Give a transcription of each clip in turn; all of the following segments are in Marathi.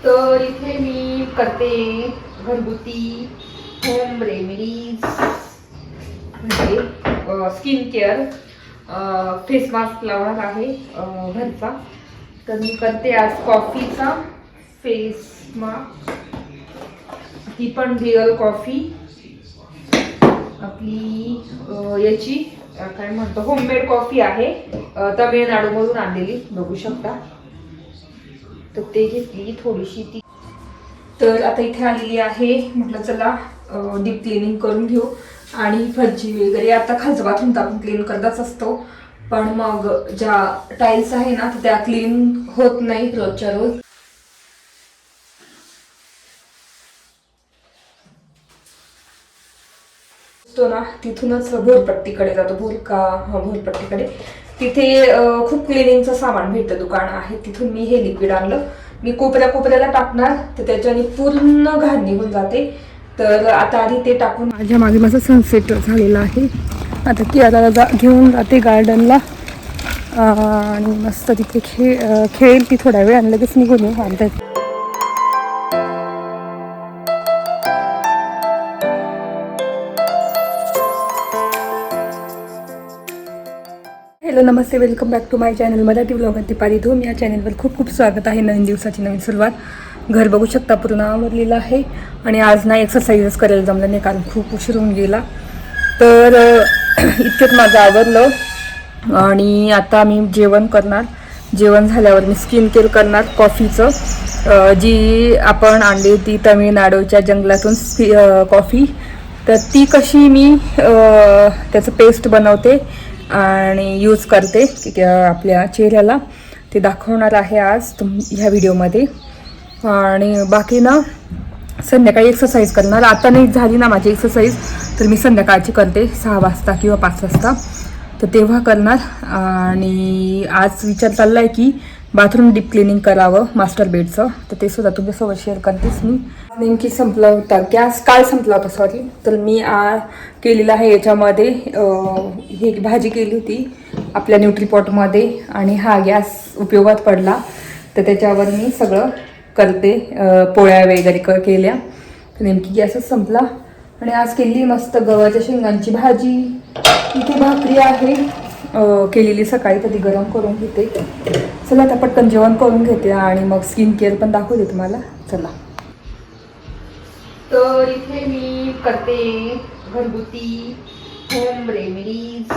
तर इथे मी करते घरगुती होम रेमेडीज म्हणजे स्किन केअर फेस मास्क लावणार आहे घरचा. तर मी करते आज कॉफीचा फेस मास्क. ती पण रिअल कॉफी आपली याची काय म्हणतो होममेड कॉफी आहे, तामिळनाडूमधून आणलेली बघू शकता. तर ते घेतली थोडीशी ती. तर आता इथे आलेली आहे, म्हटलं चला डीप क्लिनिंग करून घेऊ. आणि फरची वगैरे आता खालचं बाथरूम तर आपण क्लीन करतच असतो, पण मग ज्या टाईल्स आहे ना त्या क्लीन होत नाही रोजच्या रोज. तो ना तिथूनच भोरपट्टीकडे जातो, भोरपट्टीकडे. तिथे खूप क्लिनिंगचं सामान भेटतं, दुकान आहे. तिथून मी हे लिक्विड आणलं. मी कोपऱ्याला टाकणार तर त्याच्याने पूर्ण घाण निघून जाते. तर आता आधी ते टाकून माझ्या मागे माझा सनसेट झालेला आहे. आता कियाला घेऊन जाते गार्डनला आणि मस्त तिथे खेळेल ती थोडा वेळ आणि लगेच निघून येऊ अर्ध्या. हॅलो नमस्ते, welcome back to my channel Marathi blogger Deepali Dhoom. या चॅनलवर खूप खूप स्वागत आहे. नवीन दिवसाची नवीन सुरुवात. घर बघू शकता पूर्ण आवरलेलं आहे आणि आज ना एक्सरसाइजच करायला जमलं नाही कारण खूप उशीर होऊन गेला. तर इतक्यात माझं आवरलं आणि आता मी जेवण करणार. जेवण झाल्यावर मी स्किन केअर करणार कॉफीचं. जी आपण आणली होती तामिळनाडूच्या जंगलातून कॉफी, तर ती कशी मी त्याचं पेस्ट बनवते आणि यूज करते आपल्या चेहऱ्याला ते दाखवणार आहे आज ह्या व्हिडिओमध्ये. आणि बाकी ना संध्याकाळी एक्सरसाइज करणार. आता नाही झाली ना माझी एक्सरसाइज तर मी संध्याकाळची करते 6 वाजता किंवा 5 वाजता, तर तेव्हा करणार. आणि आज विचार चालला आहे की बाथरूम डीप क्लिनिंग करावं मास्टर बेडचं, तर ते सुद्धा तुमच्यासोबत शेअर करतेच. मी नेमकी संपला होता गॅस, काल संपला होता सॉरी. तर मी केलेलं आहे याच्यामध्ये ही भाजी केली होती आपल्या न्यूट्रीपॉटमध्ये आणि हा गॅस उपयोगात पडला, तर त्याच्यावर मी सगळं करते. पोळ्या वगैरे केल्या, तर नेमकी गॅसच संपला. आणि आज केली मस्त गव्हाच्या शेंगांची भाजी. इथे भाकरी आहे केलेली सकाळी, तर ती गरम करून घेते. चला आता पटकन जेवण करून घेते आणि मग स्किन केअर पण दाखवते तुम्हाला. चला. तर इथे मी करते घरगुती होम रेमेडीज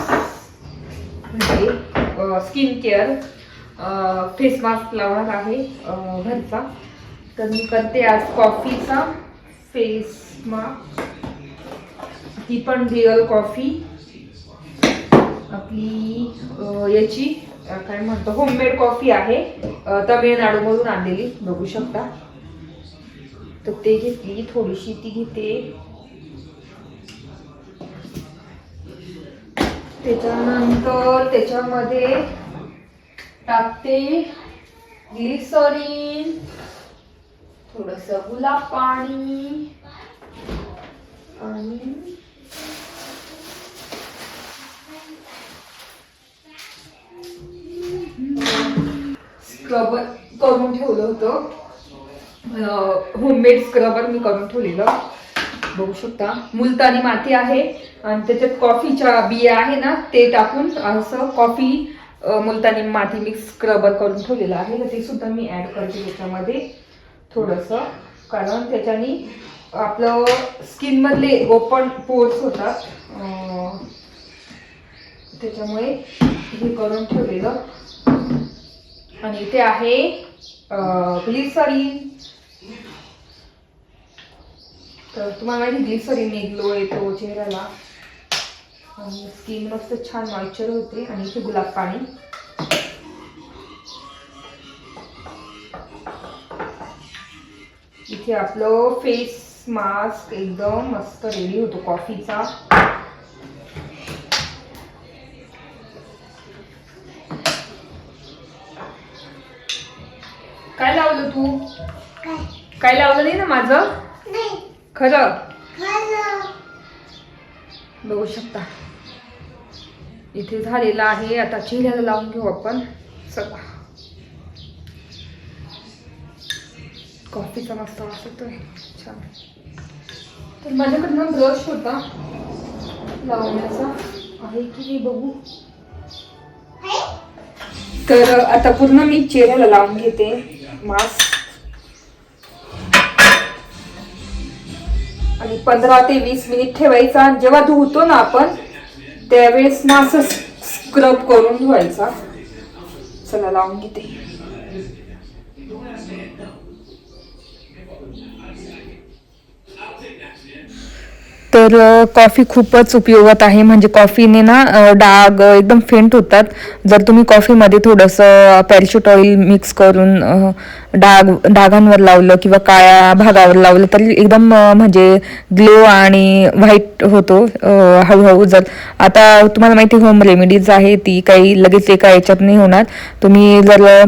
म्हणजे स्किन केअर फेस मास्क लावणार आहे घरचा. तर मी करते आज कॉफीचा फेस मास्क. ती पण रिअल कॉफी आपली याची काय म्हणतो होममेड कॉफी आहे, तामिळनाडूमधून आणलेली बघू शकता. तर ते घेतली थोडीशी ती घेते. त्याच्यानंतर त्याच्यामध्ये टाकते ग्लिसरीन, थोडस गुलाब पाणी आणि स्क्रबर करून ठेवलं होतं. होममेड स्क्रबर मी करून ठेवलेलं बघू शकता. मुलतानी माती आहे आणि त्याच्यात कॉफीच्या बिया आहे ना ते टाकून असं कॉफी मुलतानी माती मिक्स स्क्रबर करून ठेवलेलं आहे. तर ते सुद्धा मी ऍड करते त्याच्यामध्ये थोडंसं, कारण त्याच्याने आपलं स्किन मधले ओपन पोर्स होतात, त्याच्यामुळे हे करून ठेवलेलं. आणि इथे आहे ग्लिसरीन. तर तुम्हाला माहिती ग्लिसरीनने ग्लो येतो चेहऱ्याला आणि स्किन मस्त छान मॉइश्चर होते. आणि इथे गुलाब पाणी. इथे आपलं फेस मास्क एकदम मस्त रेडी होतो कॉफीचा. काय लावलं तू? काय लावलं नाही ना माझं? खरं बघू शकता. इथे झालेला आहे. आता चेहऱ्याला लावून घेऊ आपण. चला. कॉफीचा मस्त वास येतोय छान. तर माझ्याकडनं ब्रश होता लावण्याचा आहे की बघू. तर आता पूर्ण मी चेहऱ्याला लावून घेते मास्क आणि 15 ते 20 मिनिट ठेवायचा. जेव्हा धुतो ना आपण त्यावेळेस ना असं स्क्रब करून धुवायचा. चला लावून घेते. तर कॉफी खूपच उपयोगात आहे. म्हणजे कॉफीने ना डाग एकदम फेंट होतात. जर तुम्ही कॉफीमध्ये थोडंसं पॅराशूट ऑइल मिक्स करून डागांवर लावलं किंवा काळ्या भागावर लावलं तरी एकदम म्हणजे ग्लो आणि व्हाईट होतो हळूहळू. जर आता तुम्हाला माहिती होम रेमेडीज आहे ती काही लगेच एका याच्यात नाही होणार. तुम्ही जर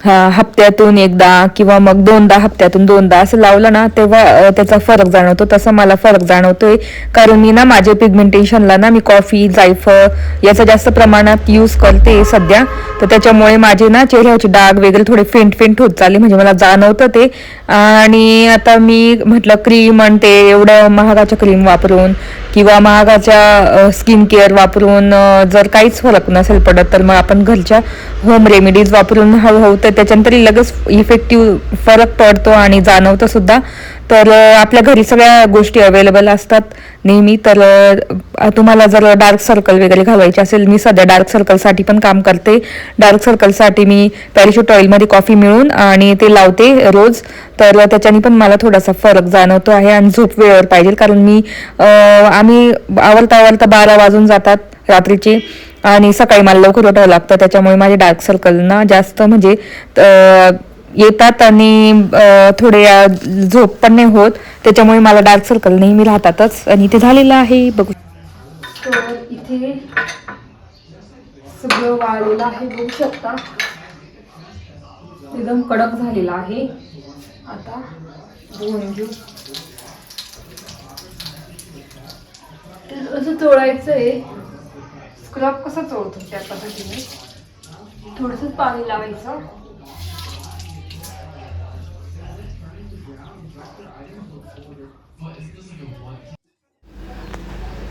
हप्त्यातून एकदा किंवा मग 2दा हप्त्यातून 2दा असं लावलं ना तेव्हा त्याचा फरक जाणवतो. तसं मला फरक जाणवतोय कारण मी ना माझे पिगमेंटेशनला ना मी कॉफी जायफळ याचा जास्त प्रमाणात यूज करते सध्या. तर त्याच्यामुळे माझे ना चेहऱ्याचे डाग वगैरे थोडे फेंट होत चालले. म्हणजे मला जाणवतं ते. आणि आता मी म्हटलं क्रीम आणि ते एवढं महागाच्या क्रीम वापरून किंवा महागाच्या स्किन केअर वापरून जर काहीच फरक नसेल पडत तर मग आपण घरच्या होम रेमेडीज वापरून हळूहळू तर त्याच्यानंतर लगेच इफेक्टिव्ह फरक पडतो आणि जाणवतं सुद्धा. तर आपल्या घरी सगळ्या गोष्टी अवेलेबल असतात नेहमी. तर तुम्हाला जर डार्क सर्कल वगैरे घालवायचे असेल, मी सध्या डार्क सर्कलसाठी पण काम करते. डार्क सर्कलसाठी मी पॅराशूट ऑइलमध्ये कॉफी मिळून आणि ते लावते रोज. तर त्याच्याने पण मला थोडासा फरक जाणवतो आहे. आणि झोप वेळेवर पाहिजे कारण आम्ही आवरता 12 वाजून जातात रात्रीचे आणि सकाळी मला लवकर उठावं लागतं. त्याच्यामुळे माझे डार्क सर्कल ना जास्त म्हणजे येतात आणि थोडे झोप पण नाही होत. त्याच्यामुळे मला डार्क सर्कल नेहमी राहतातच. आणि ते झालेलं आहे बघू. तर इथे सगळं वाळलेलं आहे बघू शकता. एकदम कडक झालेला आहे. आता धुवून घेऊ. असं चोळायचं आहे. स्क्रब कसं चोळतो त्या पद्धतीने थोडंसं पाणी लावायचं.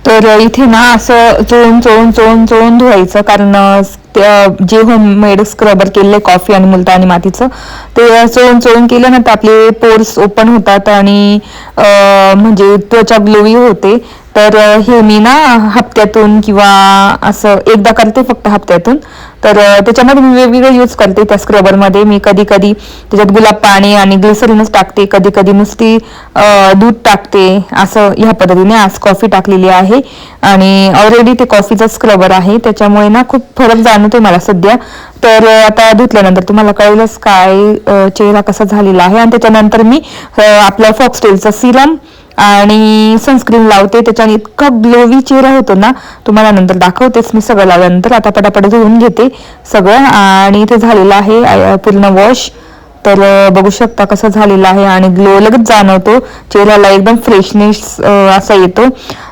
तर इथे ना असं चोळून धुवायचं कारण जे होममेड स्क्रबर केलेले कॉफी आणि मुलतानी मातीचं ते चोळून केलं ना तर आपले पोर्स ओपन होतात आणि म्हणजे त्वचा ग्लोई होते. तर हे मी ना हप्त्यातून किंवा असं एकदा करते फक्त हप्त्यातून. तर त्याच्यामध्ये मी वेगवेगळं यूज करते. त्या स्क्रबरमध्ये मी कधी त्याच्यात गुलाब पाणी आणि ग्लिसरीनच टाकते, कधी नुसती दूध टाकते. असं ह्या पद्धतीने आज कॉफी टाकलेली आहे आणि ऑलरेडी ते कॉफीचा स्क्रबर आहे त्याच्यामुळे ना खूप फरक जाणवतोय मला सध्या. तर आता धुतल्यानंतर तुम्हाला कळेलच काय चेहरा कसा झालेला आहे. आणि त्याच्यानंतर मी आपलं फॉक्सटेलचं सिरम आणि सनस्क्रीन लावते. त्याच्याने इतका ग्लोवी चेहरा होतो ना, तुम्हाला नंतर दाखवतेच मी सगळं लावल्यानंतर. आता पटापट धुवून घेते सगळं आणि ते झालेलं आहे पूर्ण वॉश. तर बघू शकता कसं झालेलं आहे आणि ग्लो लगेच जाणवतो चेहऱ्याला. एकदम फ्रेशनेस असा येतो.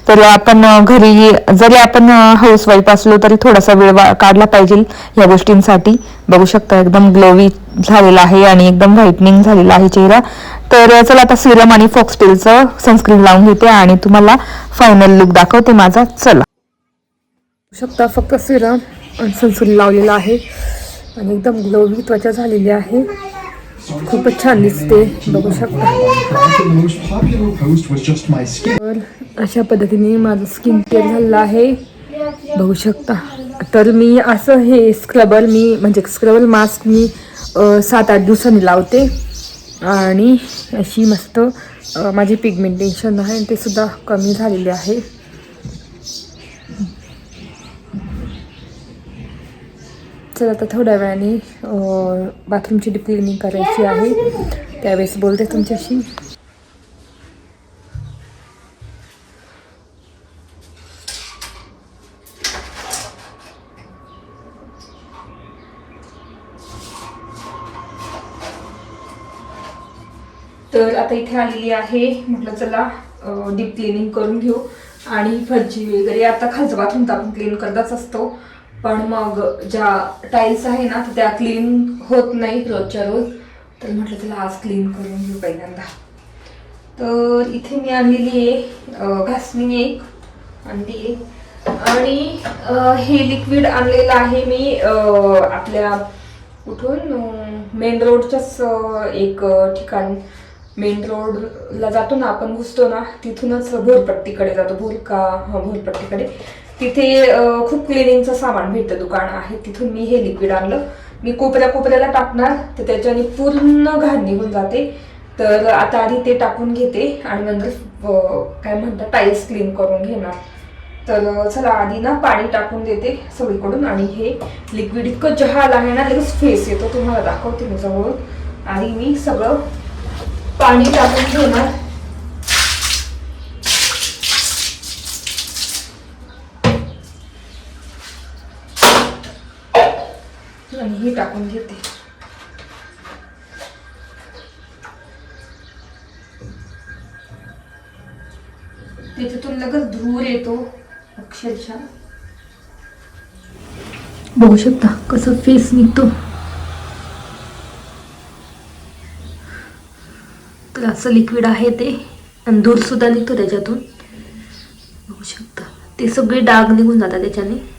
तर आपण घरी जरी आपण हाऊसवाईफ असलो तरी थोडासा वेळ काढला पाहिजे ह्या गोष्टींसाठी. बघू शकता एकदम ग्लोवी झालेला आहे आणि एकदम व्हाईटनिंग झालेला आहे चेहरा. तर चला आता सिरम आणि फॉक्सटेलचं सनस्क्रीन लावून घेते आणि तुम्हाला फायनल लुक दाखवते माझा. चला बघू शकता फक्त सिरम आणि सनस्क्रीन लावलेला आहे आणि एकदम ग्लोवी त्वचा झालेली आहे. खूपच छान दिसते बघू शकता. तर अशा पद्धतीने माझं स्किन केअर झालेलं आहे बघू शकता. तर मी असं हे स्क्रबर मास्क मी 7-8 दिवसांनी लावते आणि अशी मस्त माझी पिगमेंटेशन आहे ते सुद्धा कमी झालेले आहे. चला आता थोड्या वेळाने बाथरूमची डीप क्लिनिंग करायची आहे त्यावेळेस बोलते तुमच्याशी. तर आता इथे आलेली आहे. म्हटलं चला डीप क्लिनिंग करून घेऊ. आणि फरची वगैरे आता खालचं बाथरूम तर आपण क्लीन करतच असतो पण मग ज्या टाईल्स आहे ना त्या क्लीन होत नाही रोजच्या रोज. तर म्हटलं त्याला आज क्लीन करून घेऊ पहिल्यांदा. तर इथे मी आणलेली आहे घासणी एक आणली आहे आणि हे लिक्विड आणलेलं आहे मी आपल्या कुठून मेन रोडच्याच एक ठिकाण. मेन रोडला जातो ना आपण, घुसतो ना तिथूनच भोरपट्टीकडे जातो, भोरपट्टीकडे तिथे खूप क्लिनिंगचं सामान भेटतं, दुकान आहे, तिथून मी हे लिक्विड आणलं. मी कोपऱ्याला टाकणार तर त्याच्याने पूर्ण घाण निघून जाते. तर आता आधी ते टाकून घेते आणि नंतर काय म्हणतात टाईल्स क्लीन करून घेणार. तर चला आधी ना पाणी टाकून देते सगळीकडून. आणि हे लिक्विड इतकं जहाल आहे ना, लगेच फेस येतो, तुम्हाला दाखवते मी जवळून. आणि मी सगळं पाणी टाकून घेणार. आणि हे टाकून घेते. त्याच्यातून लगेच धूर येतो अक्षरशः. बघू शकता कसं फेस निघतो. तर असं लिक्विड आहे ते, आणि धूर सुद्धा निघतो त्याच्यातून. बघू शकता ते सगळे डाग निघून जातात त्याच्याने.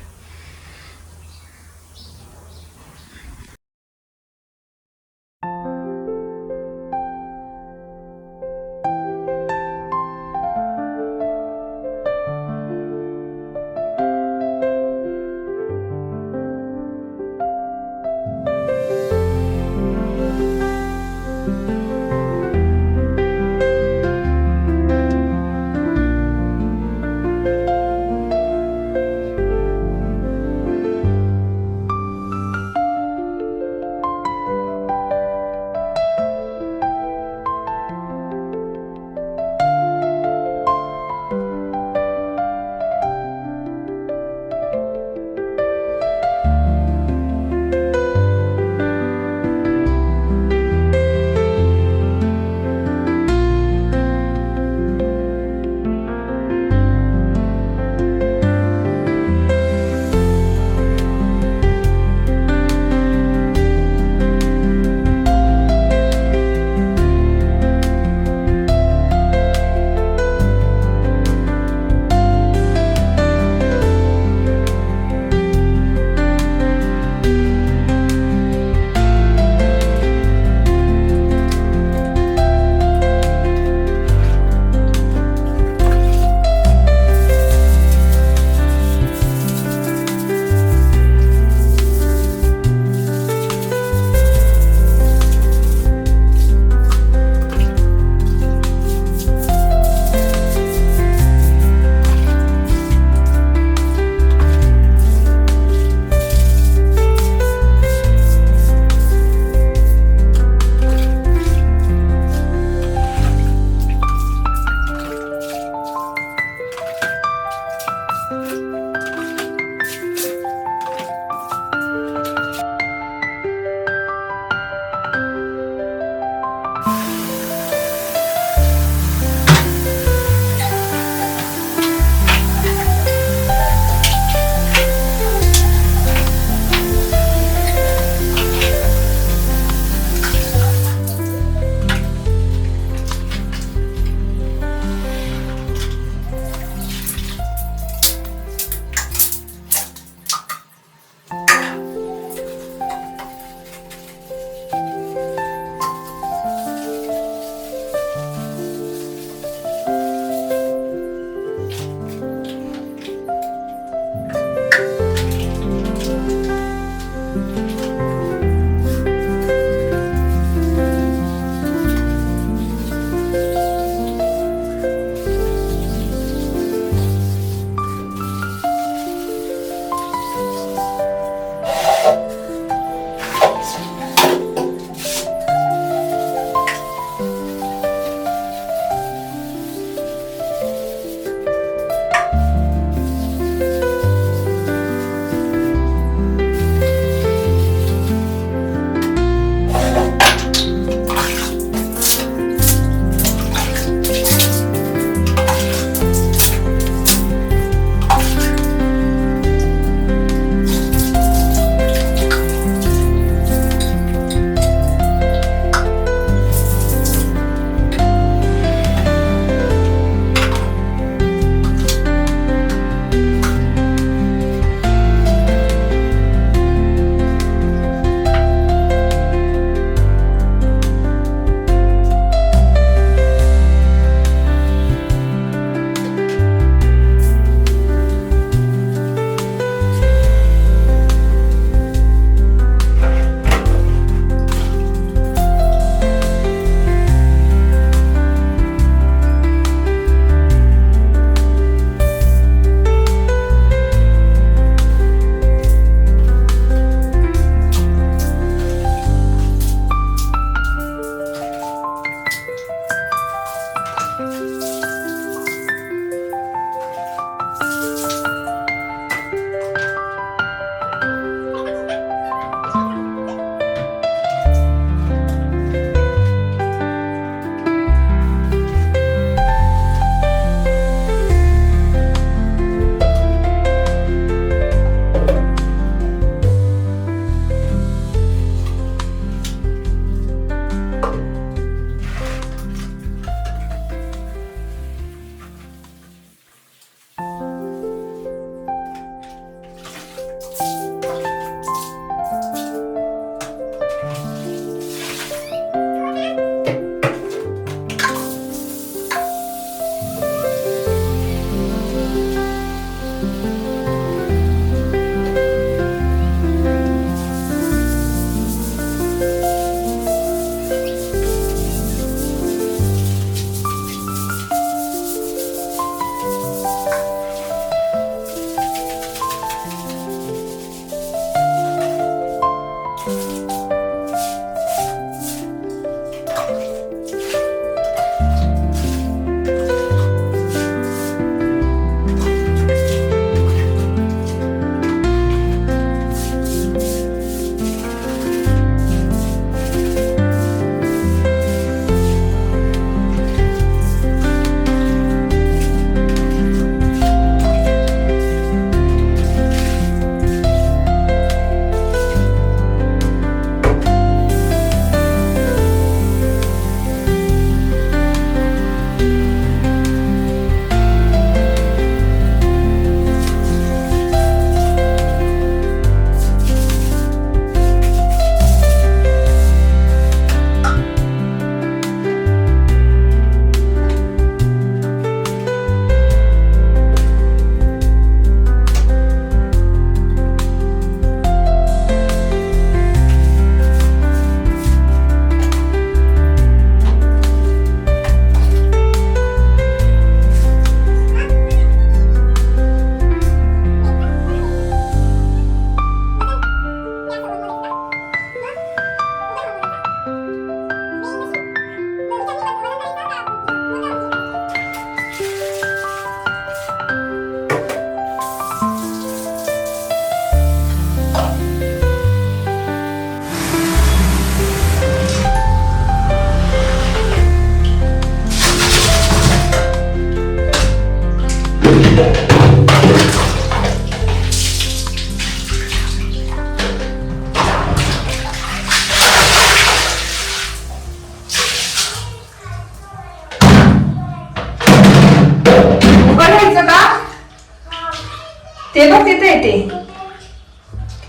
हे बघ तिथे येते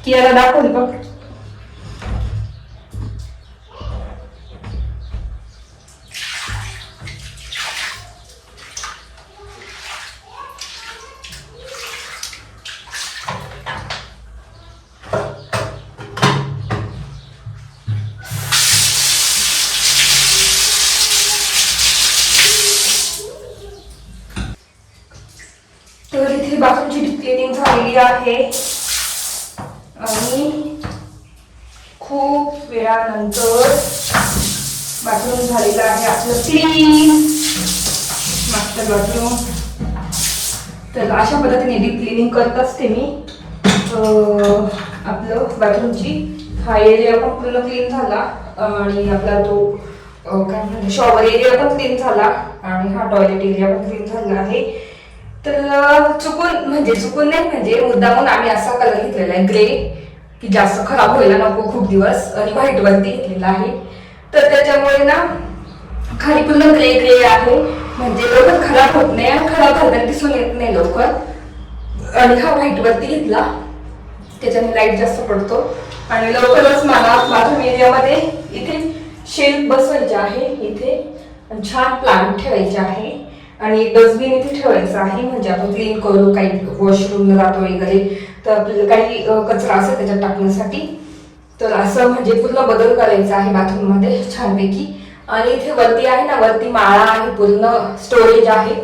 कियाला दाखवली बघ. तर इथे बाथरूमची क्लिनिंग झालेली आहे आणि खूप वेळानंतर बाथरूम झालेलं आहे आपलं क्लीन मास्टर बाथरूम. तर अशा पद्धतीने डीप क्लिनिंग करत असते मी आपलं बाथरूमची. हा एरिया पण पूर्ण क्लीन झाला आणि आपला तो काय म्हणते शॉवर एरिया पण क्लीन झाला आणि हा टॉयलेट एरिया पण क्लीन झाला आहे. तर चुकून नाही मुद्दामून आम्ही असा कलर घेतलेला आहे ग्रे, की जास्त खराब व्हायला नको खूप दिवस, आणि व्हाईट वरती घेतलेला आहे. तर त्याच्यामुळे ना खाली पूर्ण ग्रे ग्रे आहे, म्हणजे लवकर खराब होत नाही आणि खराब झाल्याने दिसून येत नाही लवकर. आणि हा व्हाईट वरती घेतला, त्याच्याने लाईट जास्त पडतो. आणि लवकरच मला बाथरूम एरियामध्ये इथे शेल्फ बसवायचे आहे, इथे छान प्लांट ठेवायचे आहे आणि एक डस्टबिन इथे ठेवायचं आहे. म्हणजे आपण क्लीन करू, काही वॉशरूमला जातो वगैरे तर आपल्याला काही कचरा असेल त्याच्यात टाकण्यासाठी. तर असं म्हणजे पूर्ण बदल करायचा आहे बाथरूम मध्ये छानपैकी. आणि इथे वरती आहे ना, वरती माळा आहे, पूर्ण स्टोरेज आहे,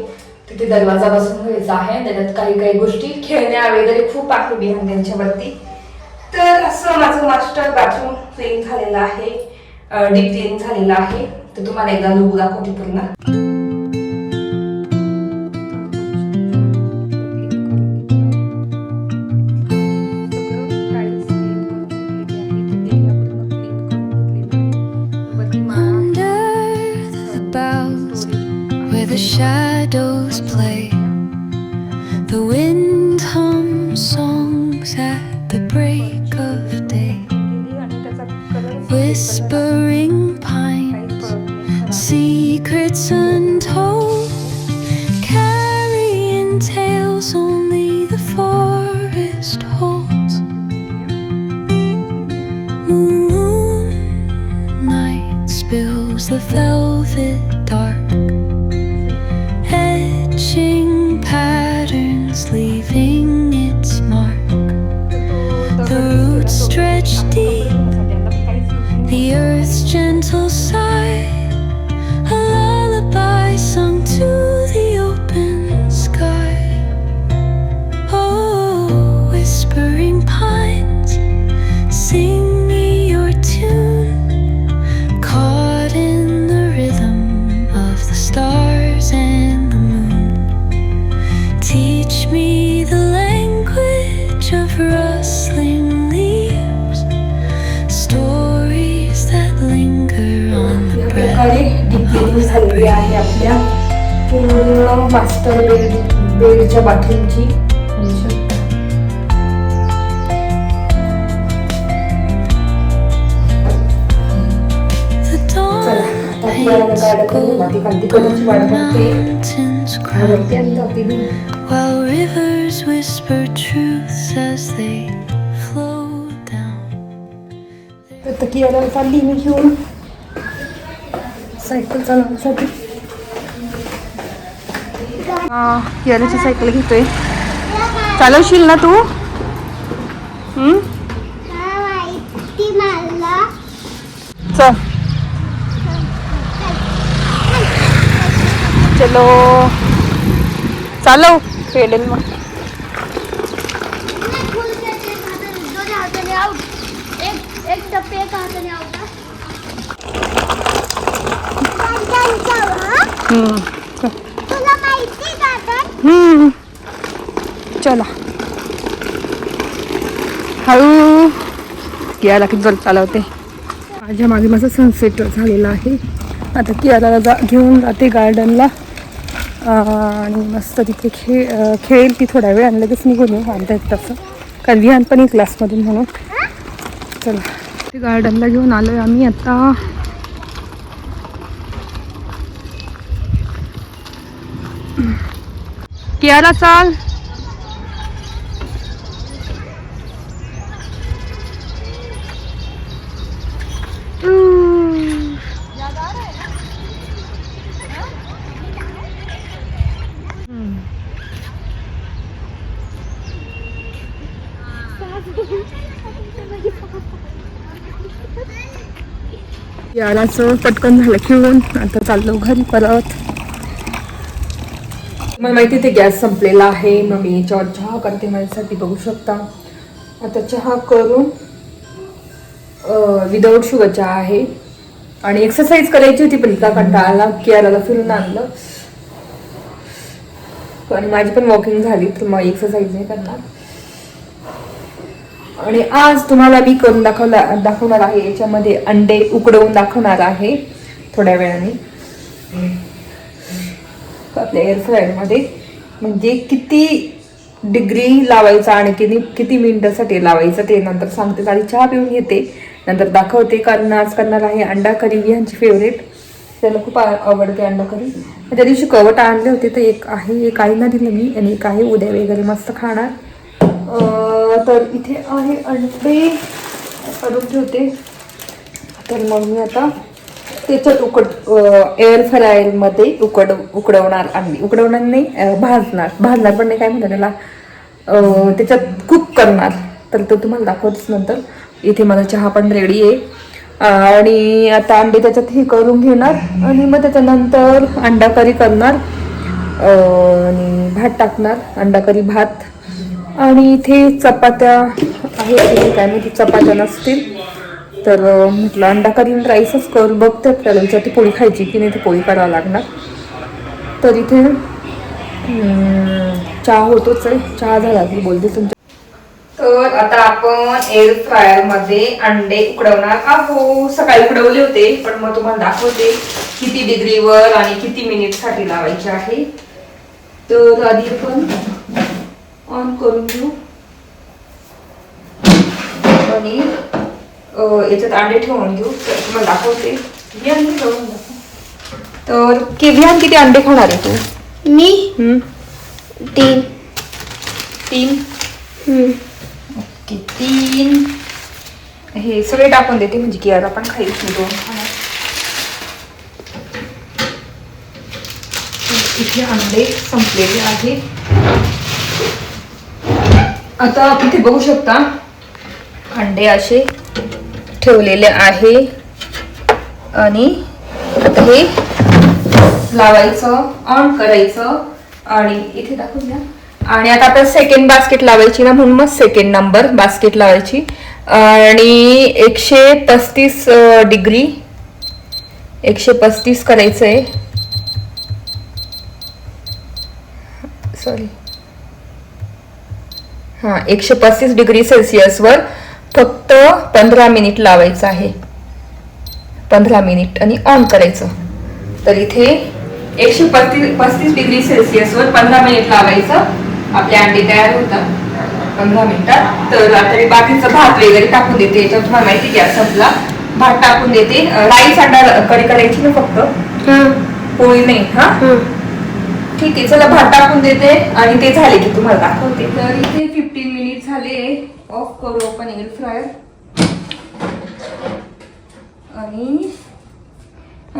तिथे दरवाजा बसून घ्यायचा आहे. त्याच्यात काही काही गोष्टी खेळण्या वगैरे खूप आहे बिहान त्यांच्यावरती. तर असं माझं मास्टर बाथरूम क्लीन झालेलं आहे, डीप क्लीन झालेलं आहे. तर तुम्हाला एकदा लुक दाखवते पूर्ण. The shadows play, the wind hums songs at the break of day, whispering pines, secrets untold, carrying tales only the forest holds. Moonlight spills the velvet dark, patterns leaving its mark. The roots stretch deep, the earth's gentle sigh, a lullaby sung to the open sky. Oh, whispering pines, sing me your tune, caught in the rhythm of the stars and the moon. Teach me the language of rustling leaves, stories that linger on the breath of झालेली आहे आपल्या पूर्ण मास्टर बेडच्या बाथरूमची. while rivers whisper truths as they flow down. तर कियाला चालली मी घेऊन सायकल चालवण्यासाठी. कियालाची सायकल घेतोय. चालवशील ना तू? चल चलो चालव पेडल मग. चला हळू. कियाला किती जर चालवते. माझ्या मागे माझं सनसेट झालेला आहे. आता कियाला घेऊन जाते गार्डनला आणि मस्त तिथे खेळेल ती थोडा वेळ आणि लगेच निघून येऊ आणता येत तसं, कारण विहान पण एक क्लासमधून म्हणून. चला ते गार्डनला घेऊन आलो आहे आम्ही आता. कियाला चाल. याराचं पटकन झालं खेळून आता चाललो घरी परत. मला माहिती ते गॅस संपलेला आहे, मग मी याच्यावर चहा करते माझ्यासाठी. बघू शकता आता चहा करून विदाऊट शुगर चहा आहे. आणि एक्सरसाइज करायची होती पण इतका कंटाळा आला की याला फिरून आणलं आणि माझी पण वॉकिंग झाली, तर मग एक्सरसाइज नाही करणार. आणि आज तुम्हाला मी करून दाखवणार आहे. याच्यामध्ये अंडे उकडवून दाखवणार आहे थोड्या वेळाने आपल्या एअर फ्रायरमध्ये. म्हणजे किती डिग्री लावायचा आणि किती मिनिटासाठी लावायचं ते नंतर सांगते. आधी चहा पिऊन घेते नंतर दाखवते. कारण आज करणार आहे अंडा करी, यांची फेवरेट. त्याला खूप आवडते अंडा करी. त्या दिवशी कवट आणले होते, तर एक आहे, एक आईला दिलं मी आणि एक आहे उद्या वगैरे मस्त खाणार. तर इथे आहे अंडे करून ठेवते. तर मग मी आता त्याच्यात एअर फ्रायरमध्ये उकडवणार अंडी. उकडवणार नाही, भाजणार पण नाही, काय म्हणतात त्याला, त्याच्यात कुक करणार. तर तो तुम्हाला दाखवतेच नंतर. इथे माझा चहा पण रेडी आहे. आणि आता अंडे त्याच्यात हे करून घेणार आणि मग त्याच्यानंतर अंडा करी करणार आणि भात टाकणार, अंडा करी भात. आणि इथे चपात्या आहेत, काय माहिती चपात्या नसतील तर म्हटलं अंडा करी राईसच करू. बघते आपल्याला विचारते पोळी खायची की नाही, ती पोळी करावं लागणार. तर इथे चहा होतोच आहे, चहा झाला की बोलते तुमच्या. तर आता आपण एअर फ्रायर मध्ये अंडे उकडवणार आहोत. सकाळी उकडवले होते पण मग तुम्हाला दाखवते किती डिग्रीवर आणि किती मिनिट साठी लावायचे आहे. तर आधी आपण ऑन करून घेऊ आणि याच्यात अंडे ठेवून घेऊ. तर तुम्हाला दाखवते. तर विहान किती अंडे खाणार आहे तू? मी 3. ओके 3. हे सगळे टाकून देते म्हणजे की आज आपण खाईल. 2 खाणार. इथे अंडे संपलेले आहेत. आता इथे बघू शकता अंडे असे ठेवलेले आहे. आणि आता हे लावायचं, ऑन करायचं आणि इथे दाखवून द्या. आणि आता आपल्याला सेकंड बास्केट लावायची ना, म्हणून मग सेकंड नंबर बास्केट लावायची. आणि 135 डिग्री 135 करायचं आहे. सॉरी, 135 डिग्री सेल्सिअसवर फक्त 15 मिनिट लावायचं आहे. 15 मिनिट आणि ऑन करायचं. तर इथे 135 डिग्री सेल्सिअसवर 15 मिनिट लावायचं. आपले अंडे तयार होतात 15 मिनिटात. तर आता मी बाकीचं भात वगैरे टाकून देते. याच्यात तुम्हाला माहिती गॅस संपला. भात टाकून देते. राईस अंडा करी करायची ना, फक्त पोळी नाही. ठीक आहे, चला भात टाकून देते आणि ते झाले की तुम्हाला दाखवते. तर इथे 15 मिनिट झाले. ऑफ करू आपण एअर फ्रायर. आणि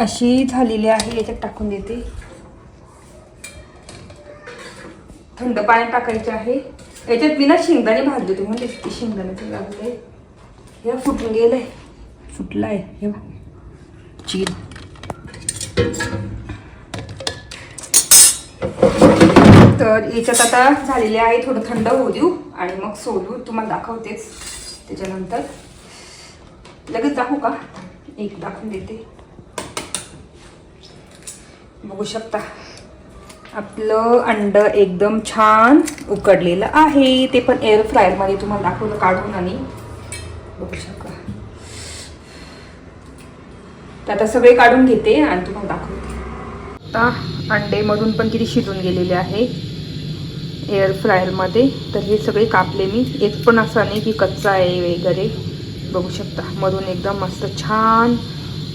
अशी झालेली आहे. याच्यात टाकून देते. थंड पाण्यात टाकायचे आहे. याच्यात मी ना शेंगदाणे भाजले होते म्हणजे किती शेंगदाण्याचे लागले. हे फुटून गेलंय, फुटलाय हे चीर. तर याच्यात आता झालेले आहे. थोडं थंड होऊ देऊ आणि मग सोडू. तुम्हाला दाखवतेच त्याच्यानंतर. लगेच दाखवू का? एक दाखवून देते. बघू शकता आपलं अंड एकदम छान उकडलेलं आहे. ते पण एअर फ्रायर मध्ये तुम्हाला दाखवलं काढून. आणि बघू शकता. तर आता सगळे काढून घेते आणि तुम्हाला दाखवते. आता अंडे मधून पण किती शिजून गेलेले आहे एअर फ्रायर मध्ये. तर हे सगळे कापले मी. एक पण असं नाही की कच्चा आहे वगैरे. बघू शकता मधून एकदम मस्त छान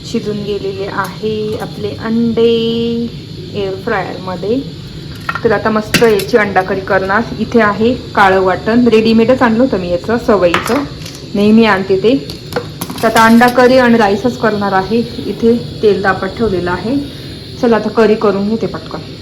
शिजून गेलेले आहे आपले अंडे एअर फ्रायर मध्ये. तर आता मस्त याची अंडा करी करणार. इथे आहे काळं वाटण, रेडीमेडच आणलं होतं मी याचं, सवयीचं नेहमी आणते ते. तर आता अंडा करी आणि राईसच करणार आहे. इथे तेल तापत ठेवलेलं आहे. चला आता करी करून घेते पटकन.